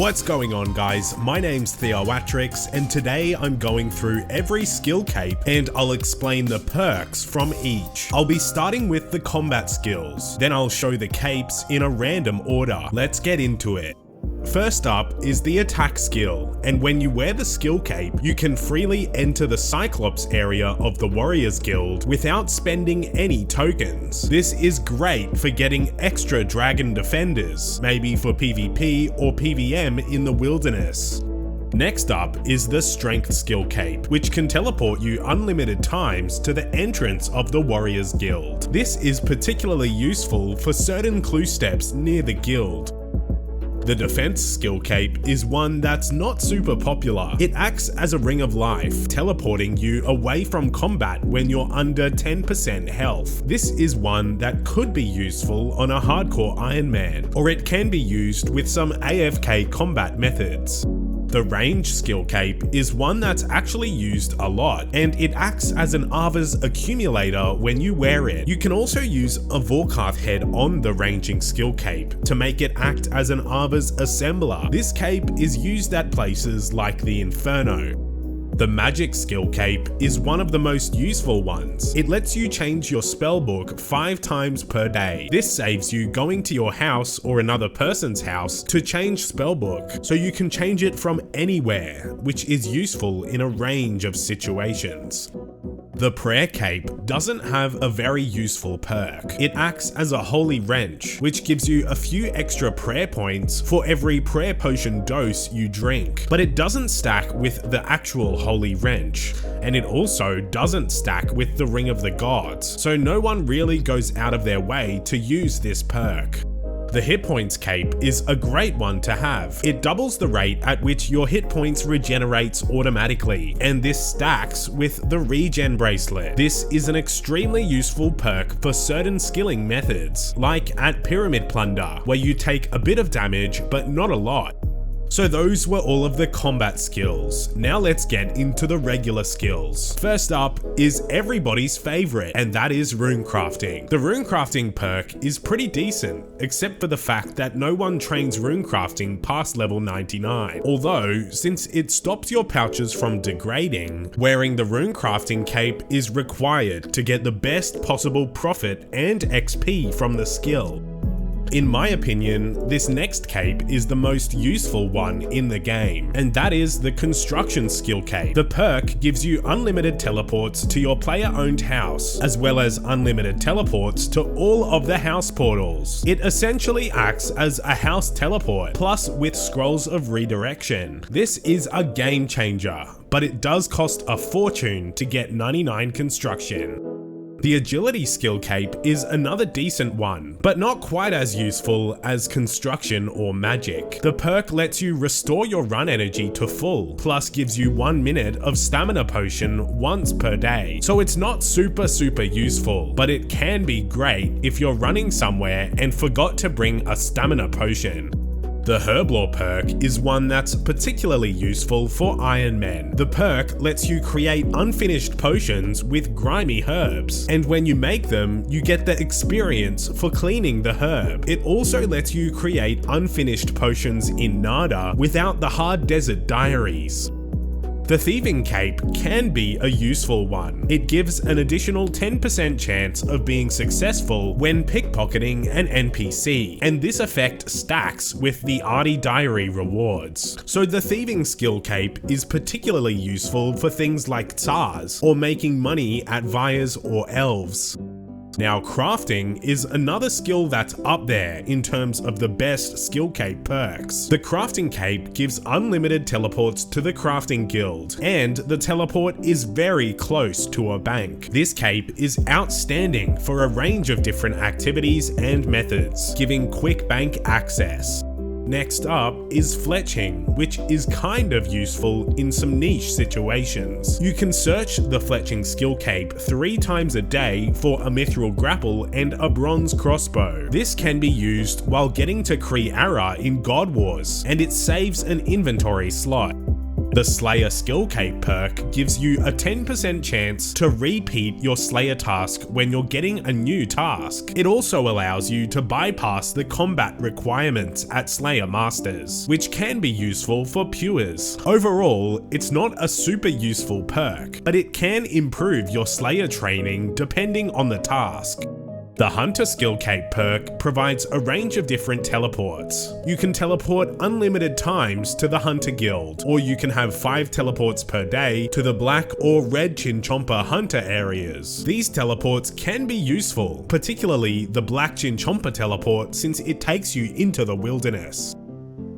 What's going on, guys? My name's Theoatrix, and today I'm going through every skill cape and I'll explain the perks from each. I'll be starting with the combat skills, then I'll show the capes in a random order. Let's get into it. First up is the attack skill, and when you wear the skill cape, you can freely enter the Cyclops area of the Warriors Guild without spending any tokens. This is great for getting extra dragon defenders, maybe for PvP or PvM in the wilderness. Next up is the Strength skill cape, which can teleport you unlimited times to the entrance of the Warriors Guild. This is particularly useful for certain clue steps near the guild. The Defense skill cape is one that's not super popular. It acts as a ring of life, teleporting you away from combat when you're under 10% health. This is one that could be useful on a hardcore Iron Man, or it can be used with some AFK combat methods. The Range skill cape is one that's actually used a lot, and it acts as an Ava's accumulator when you wear it. You can also use a Vorkarth head on the Ranging skill cape to make it act as an Ava's assembler. This cape is used at places like the Inferno. The Magic skill cape is one of the most useful ones. It lets you change your spellbook 5 times per day. This saves you going to your house or another person's house to change spellbook, so you can change it from anywhere, which is useful in a range of situations. The Prayer cape doesn't have a very useful perk. It acts as a holy wrench, which gives you a few extra prayer points for every prayer potion dose you drink, but it doesn't stack with the actual holy wrench, and it also doesn't stack with the Ring of the Gods, so no one really goes out of their way to use this perk. The Hit Points cape is a great one to have. It doubles the rate at which your hit points regenerates automatically, and this stacks with the Regen bracelet. This is an extremely useful perk for certain skilling methods, like at Pyramid Plunder, where you take a bit of damage but not a lot. So those were all of the combat skills. Now let's get into the regular skills. First up is everybody's favorite, and that is runecrafting. The runecrafting perk is pretty decent, except for the fact that no one trains runecrafting past level 99. Although, since it stops your pouches from degrading, wearing the runecrafting cape is required to get the best possible profit and XP from the skill. In my opinion, this next cape is the most useful one in the game, and that is the Construction skill cape. The perk gives you unlimited teleports to your player-owned house, as well as unlimited teleports to all of the house portals. It essentially acts as a house teleport, plus with scrolls of redirection. This is a game changer, but it does cost a fortune to get 99 construction. The Agility skill cape is another decent one, but not quite as useful as Construction or Magic. The perk lets you restore your run energy to full, plus gives you 1 minute of stamina potion once per day. So it's not super useful, but it can be great if you're running somewhere and forgot to bring a stamina potion. The Herblore perk is one that's particularly useful for Iron Men. The perk lets you create unfinished potions with grimy herbs, and when you make them, you get the experience for cleaning the herb. It also lets you create unfinished potions in Nada without the hard desert diaries. The Thieving cape can be a useful one. It gives an additional 10% chance of being successful when pickpocketing an NPC, and this effect stacks with the Arty Diary rewards. So the Thieving skill cape is particularly useful for things like Tsars, or making money at Vyres or Elves. Now, crafting is another skill that's up there in terms of the best skill cape perks. The crafting cape gives unlimited teleports to the crafting guild, and the teleport is very close to a bank. This cape is outstanding for a range of different activities and methods, giving quick bank access. Next up is fletching, which is kind of useful in some niche situations. You can search the fletching skill cape 3 times a day for a mithril grapple and a bronze crossbow. This can be used while getting to Kree Ara in God Wars, and it saves an inventory slot. The Slayer Skillcape perk gives you a 10% chance to repeat your Slayer task when you're getting a new task. It also allows you to bypass the combat requirements at Slayer Masters, which can be useful for pures. Overall, it's not a super useful perk, but it can improve your Slayer training depending on the task. The Hunter Skillcape perk provides a range of different teleports. You can teleport unlimited times to the Hunter Guild, or you can have 5 teleports per day to the Black or Red Chinchompa Hunter areas. These teleports can be useful, particularly the Black Chinchompa teleport since it takes you into the wilderness.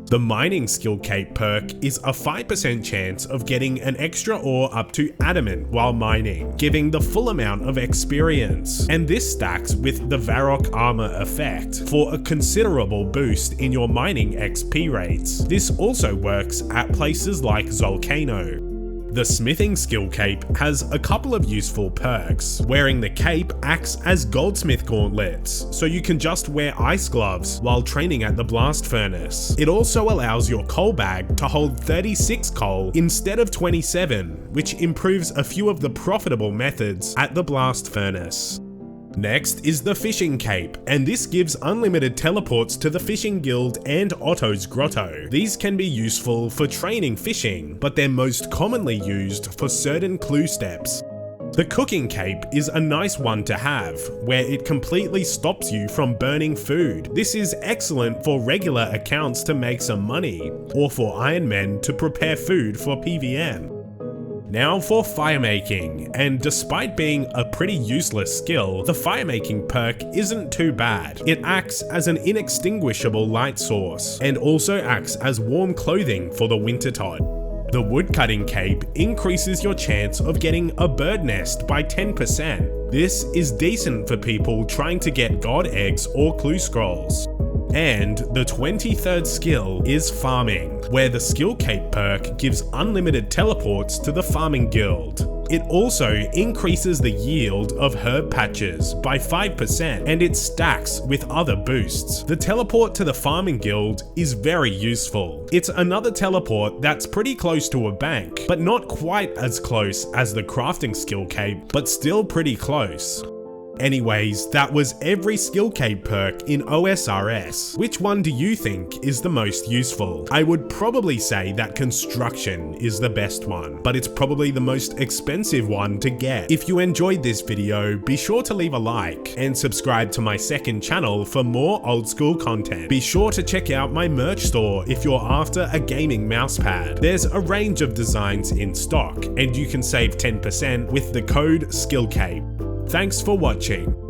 The Mining Skillcape perk is a 5% chance of getting an extra ore up to Adamant while mining, giving the full amount of experience. And this stacks with the Varrock armor effect for a considerable boost in your mining XP rates. This also works at places like Zolcano. The Smithing Skillcape has a couple of useful perks. Wearing the cape acts as goldsmith gauntlets, so you can just wear ice gloves while training at the blast furnace. It also allows your coal bag to hold 36 coal instead of 27, which improves a few of the profitable methods at the blast furnace. Next is the Fishing Cape, and this gives unlimited teleports to the Fishing Guild and Otto's Grotto. These can be useful for training fishing, but they're most commonly used for certain clue steps. The Cooking Cape is a nice one to have, where it completely stops you from burning food. This is excellent for regular accounts to make some money, or for Iron Men to prepare food for PvM. Now for firemaking, and despite being a pretty useless skill, the firemaking perk isn't too bad. It acts as an inextinguishable light source, and also acts as warm clothing for the winter time. The Woodcutting Cape increases your chance of getting a bird nest by 10%. This is decent for people trying to get god eggs or clue scrolls. And the 23rd skill is Farming, where the Skillcape perk gives unlimited teleports to the Farming Guild. It also increases the yield of herb patches by 5%, and it stacks with other boosts. The teleport to the Farming Guild is very useful. It's another teleport that's pretty close to a bank, but not quite as close as the Crafting Skillcape, but still pretty close. Anyways, that was every Skillcape perk in OSRS. Which one do you think is the most useful? I would probably say that Construction is the best one, but it's probably the most expensive one to get. If you enjoyed this video, be sure to leave a like and subscribe to my second channel for more old school content. Be sure to check out my merch store if you're after a gaming mousepad. There's a range of designs in stock, and you can save 10% with the code Skillcape. Thanks for watching.